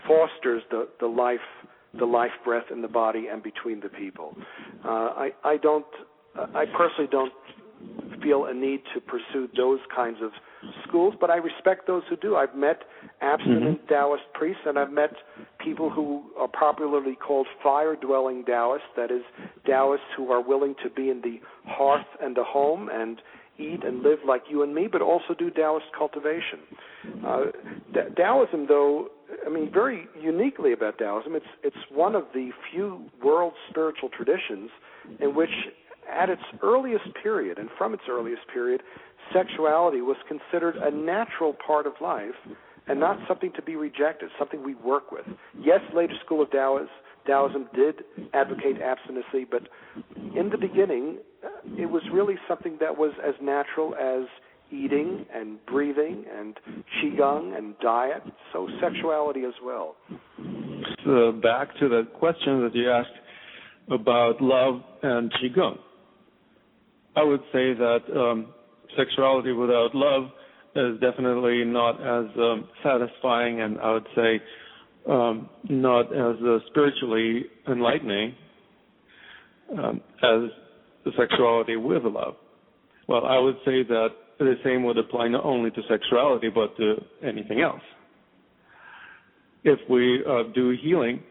fosters the life breath in the body and between the people. I personally don't feel a need to pursue those kinds of schools, but I respect those who do. I've met abstinent Taoist priests, and I've met people who are popularly called fire-dwelling Taoists, that is, Taoists who are willing to be in the hearth and the home and eat and live like you and me, but also do Taoist cultivation. Taoism, though, I mean, very uniquely about Taoism, it's one of the few world spiritual traditions in which, at its earliest period, and from its earliest period, sexuality was considered a natural part of life and not something to be rejected, something we work with. Yes, later school of Taoism did advocate abstinency, but in the beginning, it was really something that was as natural as eating and breathing and Qigong and diet, so sexuality as well. So back to the question that you asked about love and Qigong. I would say that sexuality without love is definitely not as satisfying, and I would say not as spiritually enlightening as the sexuality with love. Well, I would say that the same would apply not only to sexuality but to anything else. If we do healing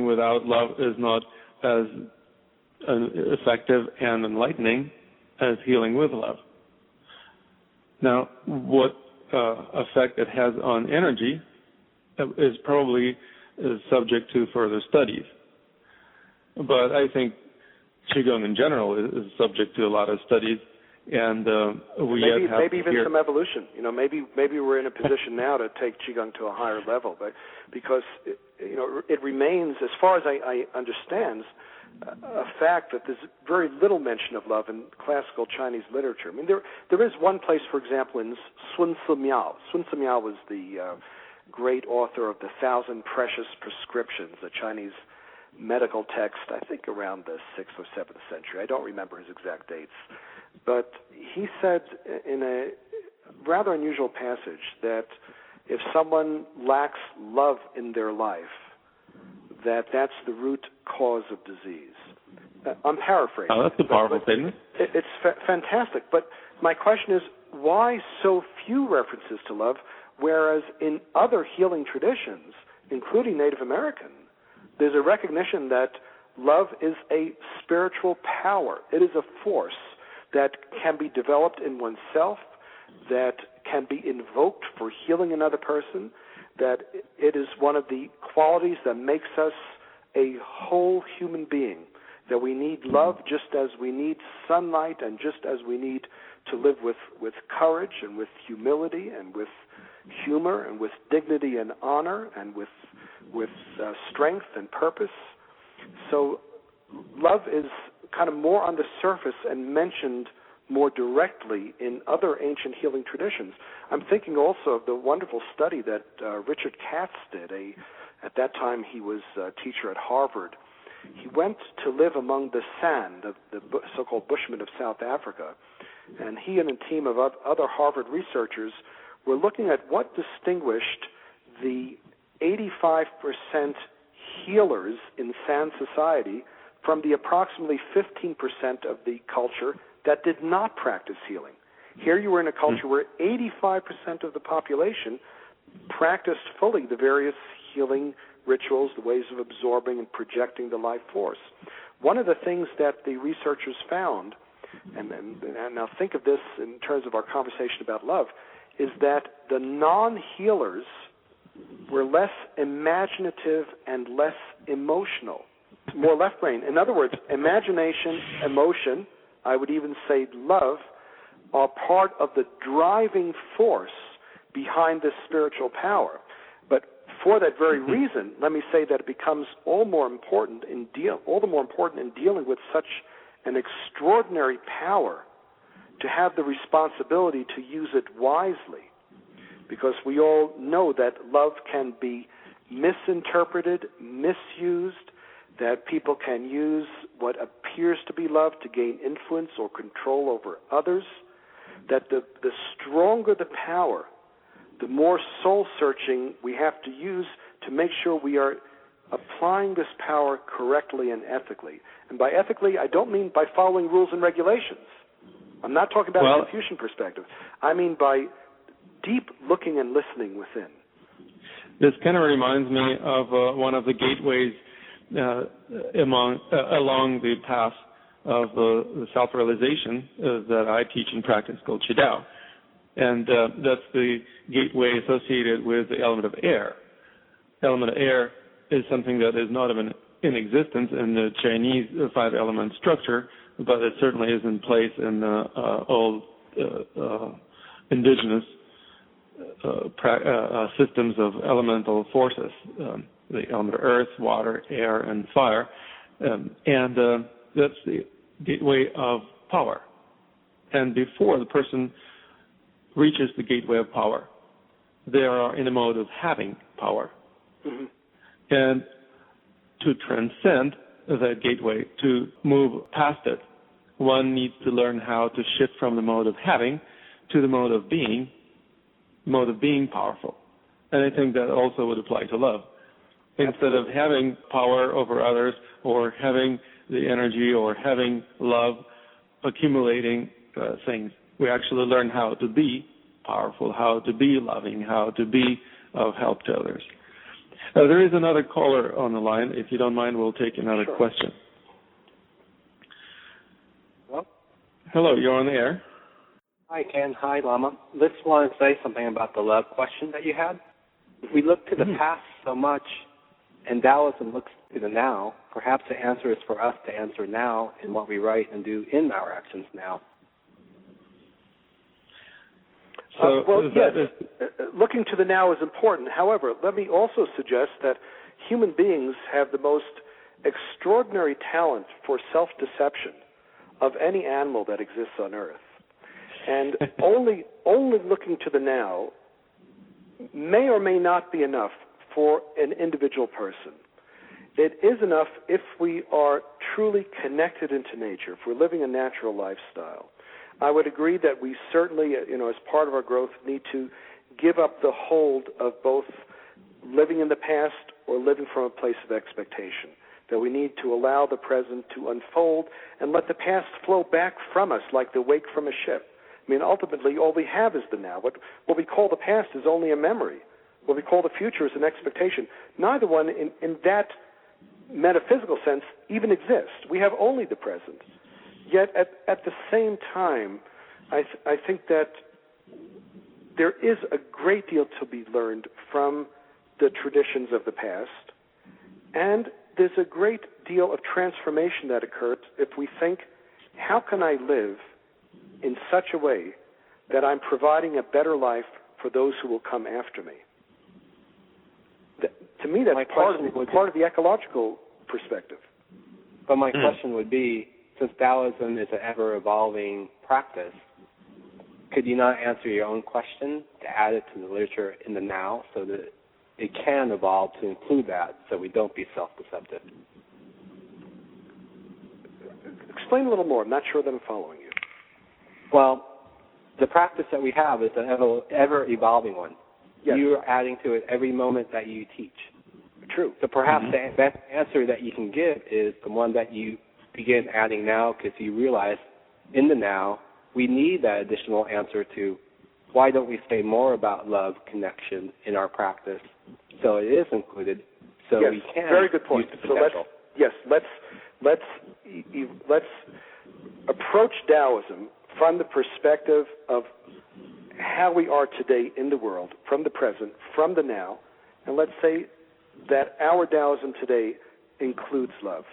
without love is not as effective and enlightening as healing with love. Now, what effect it has on energy is probably subject to further studies. But I think Qigong in general is subject to a lot of studies, and maybe even some evolution. You know, maybe we're in a position now to take Qigong to a higher level, but because it remains, as far as I understand, a fact that there's very little mention of love in classical Chinese literature. I mean, there is one place, for example, in Sun Tzu Miao. Sun Tzu Miao was the great author of the 1,000 Precious Prescriptions, a Chinese medical text, I think around the 6th or 7th century. I don't remember his exact dates. But he said in a rather unusual passage that if someone lacks love in their life, that's the root cause of disease. I'm paraphrasing. Oh, that's a powerful statement. It's fantastic. But my question is, why so few references to love, whereas in other healing traditions, including Native American, there's a recognition that love is a spiritual power. It is a force that can be developed in oneself, that can be invoked for healing another person, that it is one of the qualities that makes us a whole human being, that we need love just as we need sunlight and just as we need to live with courage and with humility and with humor and with dignity and honor and with strength and purpose. So love is kind of more on the surface and mentioned more directly in other ancient healing traditions. I'm thinking also of the wonderful study that Richard Katz did. At that time, he was a teacher at Harvard. He went to live among the San, the so-called Bushmen of South Africa, and he and a team of other Harvard researchers were looking at what distinguished the 85% healers in San society from the approximately 15% of the culture that did not practice healing. Here you were in a culture where 85% of the population practiced fully the various healing rituals, the ways of absorbing and projecting the life force. One of the things that the researchers found, and now think of this in terms of our conversation about love, is that the non-healers were less imaginative and less emotional, more left brain. In other words, imagination, emotion, I would even say love, are part of the driving force behind this spiritual power. But for that very reason, let me say that it becomes all the more important in dealing with such an extraordinary power to have the responsibility to use it wisely. Because we all know that love can be misinterpreted, misused, that people can use what appears to be love to gain influence or control over others, that the stronger the power, the more soul-searching we have to use to make sure we are applying this power correctly and ethically. And by ethically, I don't mean by following rules and regulations. I'm not talking about a Confucian perspective. I mean by deep looking and listening within. This kind of reminds me of one of the gateways along the path of the self-realization that I teach and practice called Qidao. And that's the gateway associated with the element of air. The element of air is something that is not in existence in the Chinese five-element structure, but it certainly is in place in all indigenous systems of elemental forces, the element of earth, water, air, and fire. And that's the gateway of power. And before the person reaches the gateway of power, they are in a mode of having power. Mm-hmm. And to transcend that gateway, to move past it, one needs to learn how to shift from the mode of having to the mode of being powerful. And I think that also would apply to love. Instead of having power over others or having the energy or having love accumulating things, we actually learn how to be powerful, how to be loving, how to be of help to others. There is another caller on the line. If you don't mind, we'll take another question. Hello? Hello, you're on the air. Hi, Ken. Hi, Lama. Just want to say something about the love question that you had. If we look to the past so much and Taoism looks to the now, perhaps the answer is for us to answer now in what we write and do in our actions now. So, looking to the now is important. However, let me also suggest that human beings have the most extraordinary talent for self-deception of any animal that exists on Earth. And only looking to the now may or may not be enough for an individual person. It is enough if we are truly connected into nature, if we're living a natural lifestyle. I would agree that we certainly, as part of our growth, need to give up the hold of both living in the past or living from a place of expectation, that we need to allow the present to unfold and let the past flow back from us like the wake from a ship. I mean, ultimately, all we have is the now. What we call the past is only a memory. What we call the future is an expectation. Neither one, in that metaphysical sense, even exists. We have only the present. Yet, at the same time, I think that there is a great deal to be learned from the traditions of the past, and there's a great deal of transformation that occurs if we think, how can I live in such a way that I'm providing a better life for those who will come after me? To me, that's part of the ecological perspective. But my question would be, since Taoism is an ever-evolving practice, could you not answer your own question to add it to the literature in the now so that it can evolve to include that so we don't be self-deceptive? Explain a little more. I'm not sure that I'm following you. Well, the practice that we have is an ever-evolving one. Yes. You're adding to it every moment that you teach. True. So perhaps the best answer that you can give is the one that you begin adding now, because you realize in the now we need that additional answer to why don't we say more about love, connection in our practice so it is included, So yes, we can very good point. use the So let's approach Taoism from the perspective of how we are today in the world, from the present, from the now, and let's say that our Taoism today includes love.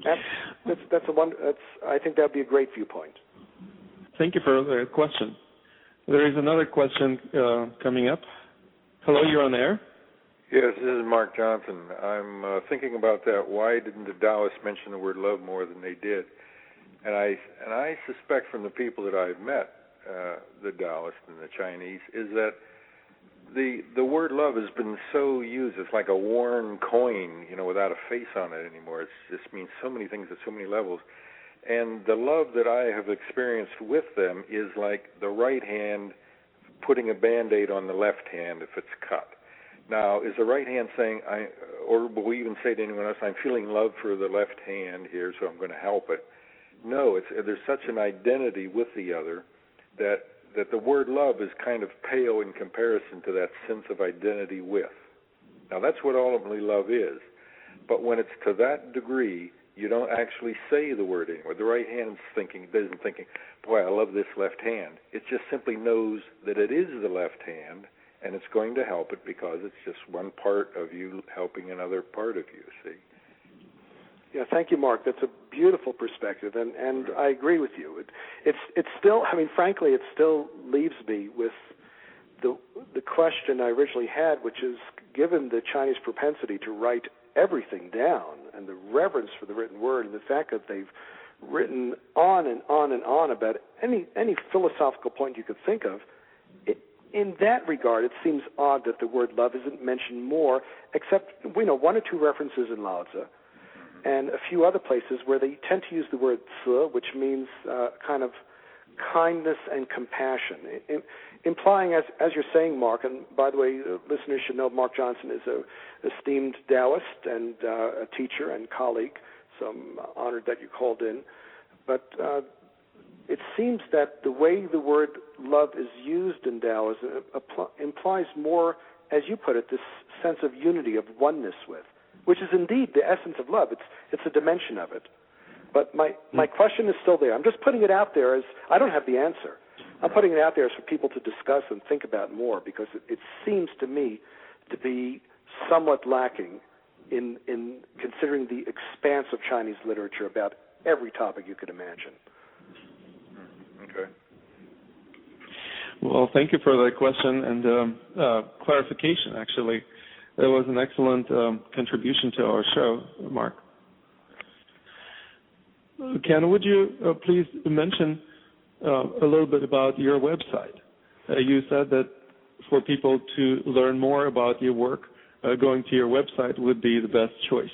I think that would be a great viewpoint. Thank you for the question. There is another question coming up. Hello, you're on air. Yes, this is Mark Johnson. I'm thinking about that. Why didn't the Taoists mention the word love more than they did? And I suspect from the people that I've met, the Taoists and the Chinese, is that the word love has been so used. It's like a worn coin, without a face on it anymore. It just means so many things at so many levels. And the love that I have experienced with them is like the right hand putting a Band-Aid on the left hand if it's cut. Now, is the right hand saying, or will we even say to anyone else, I'm feeling love for the left hand here, so I'm going to help it? No, there's such an identity with the other that the word love is kind of pale in comparison to that sense of identity with. Now, that's what ultimately love is. But when it's to that degree, you don't actually say the word anymore. The right hand isn't thinking, boy, I love this left hand. It just simply knows that it is the left hand, and it's going to help it because it's just one part of you helping another part of you, see? Yeah, thank you, Mark. That's a beautiful perspective, and I agree with you. It's still, frankly, it still leaves me with the question I originally had, which is, given the Chinese propensity to write everything down and the reverence for the written word and the fact that they've written on and on and on about any philosophical point you could think of, in that regard, it seems odd that the word love isn't mentioned more, except we know one or two references in Lao Tzu and a few other places where they tend to use the word ci, which means kind of kindness and compassion, implying, as you're saying, Mark, and by the way, listeners should know Mark Johnson is an esteemed Taoist and a teacher and colleague, so I'm honored that you called in. But it seems that the way the word love is used in Taoism implies more, as you put it, this sense of unity, of oneness with, which is indeed the essence of love. It's a dimension of it. But my question is still there. I'm just putting it out there as I don't have the answer. I'm putting it out there for people to discuss and think about more, because it seems to me to be somewhat lacking in considering the expanse of Chinese literature about every topic you could imagine. Okay. Well, thank you for that question and clarification, actually. That was an excellent contribution to our show, Mark. Ken, would you please mention a little bit about your website? You said that for people to learn more about your work, going to your website would be the best choice.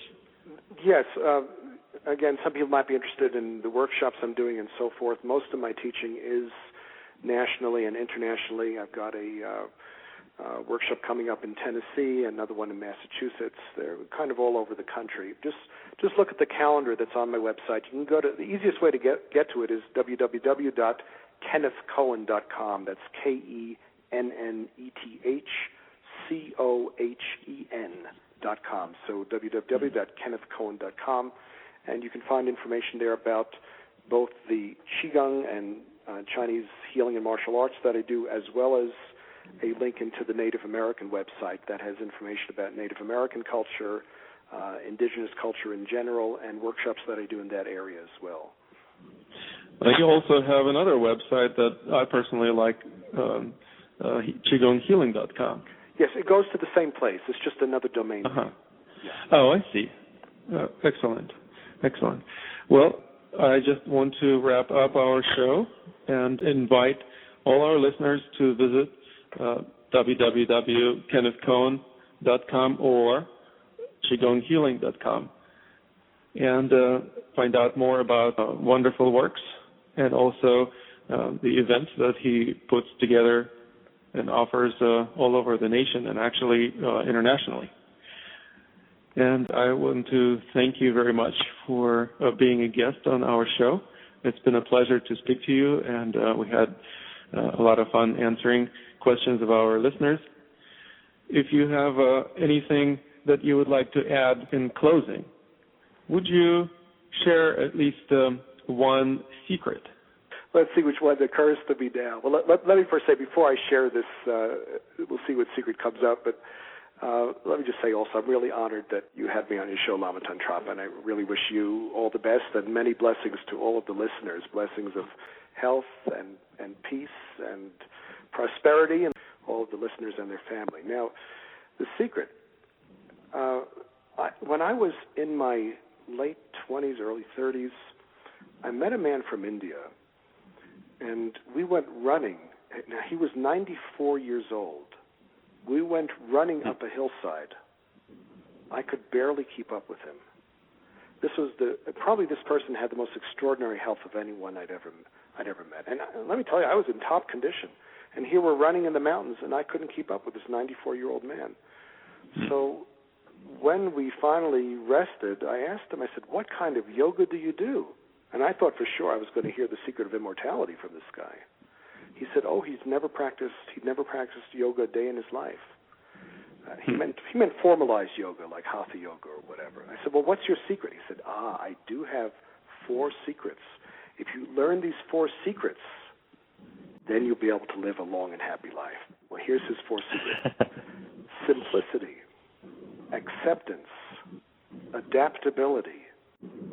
Yes. Again, some people might be interested in the workshops I'm doing and so forth. Most of my teaching is nationally and internationally. I've got a workshop coming up in Tennessee, another one in Massachusetts. They're kind of all over the country. Just look at the calendar that's on my website. You can go to, the easiest way to get to it is www.kennethcohen.com. That's KENNETHCOHEN.com. So www.kennethcohen.com, and you can find information there about both the Qigong and Chinese healing and martial arts that I do, as well as a link into the Native American website that has information about Native American culture, indigenous culture in general, and workshops that I do in that area as well. You also have another website that I personally like, QigongHealing.com. Yes, it goes to the same place. It's just another domain. Uh-huh. Yeah. Oh, I see. Excellent. Well, I just want to wrap up our show and invite all our listeners to visit www.kennethcohen.com or QigongHealing.com and find out more about wonderful works and also the events that he puts together and offers all over the nation and actually internationally. And I want to thank you very much for being a guest on our show. It's been a pleasure to speak to you, and we had a lot of fun answering questions of our listeners. If you have anything that you would like to add in closing, would you share at least one secret? Let's see which one occurs to me now. Well, let me first say, before I share this, we'll see what secret comes up, but let me just say also, I'm really honored that you had me on your show, Lama Tantrapa, and I really wish you all the best and many blessings to all of the listeners, blessings of health and peace and prosperity, and all of the listeners and their family. Now, the secret, when I was in my late 20s, early 30s, I met a man from India, and we went running. Now, he was 94 years old. We went running up a hillside. I could barely keep up with him. This was probably this person had the most extraordinary health of anyone I'd ever met. And let me tell you, I was in top condition. And here we're running in the mountains, and I couldn't keep up with this 94-year-old man. So when we finally rested, I asked him, I said, what kind of yoga do you do? And I thought for sure I was going to hear the secret of immortality from this guy. He said, he'd never practiced yoga a day in his life. He meant formalized yoga, like hatha yoga or whatever. I said, well, what's your secret? He said, I do have 4 secrets. If you learn these 4 secrets, then you'll be able to live a long and happy life. Well, here's his 4 secrets. Simplicity, acceptance, adaptability,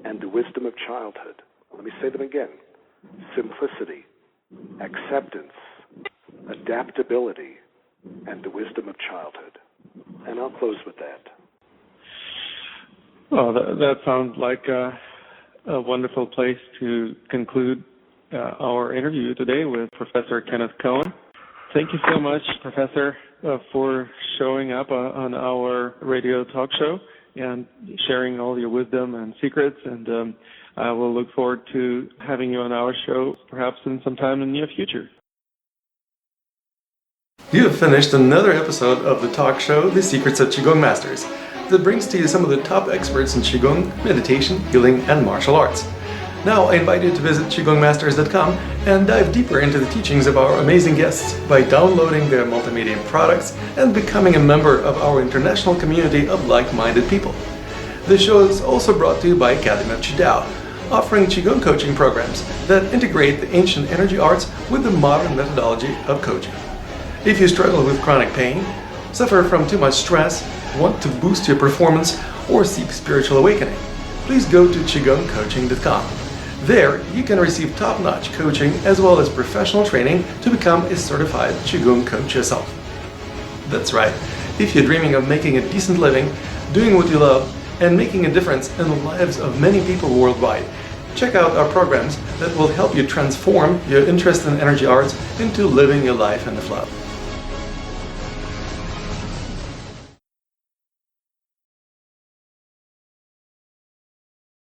and the wisdom of childhood. Let me say them again. Simplicity, acceptance, adaptability, and the wisdom of childhood. And I'll close with that. Well, that sounds like a wonderful place to conclude our interview today with Professor Kenneth Cohen. Thank you so much, Professor, for showing up on our radio talk show and sharing all your wisdom and secrets. And I will look forward to having you on our show perhaps in some time in the near future. You have finished another episode of the talk show, The Secrets of Qigong Masters, that brings to you some of the top experts in Qigong, meditation, healing, and martial arts. Now I invite you to visit QigongMasters.com and dive deeper into the teachings of our amazing guests by downloading their multimedia products and becoming a member of our international community of like-minded people. This show is also brought to you by Academy of Qidao, offering Qigong coaching programs that integrate the ancient energy arts with the modern methodology of coaching. If you struggle with chronic pain, suffer from too much stress, want to boost your performance, or seek spiritual awakening, please go to QigongCoaching.com. There, you can receive top-notch coaching as well as professional training to become a certified Qigong coach yourself. That's right, if you're dreaming of making a decent living, doing what you love, and making a difference in the lives of many people worldwide, check out our programs that will help you transform your interest in energy arts into living your life in the flow.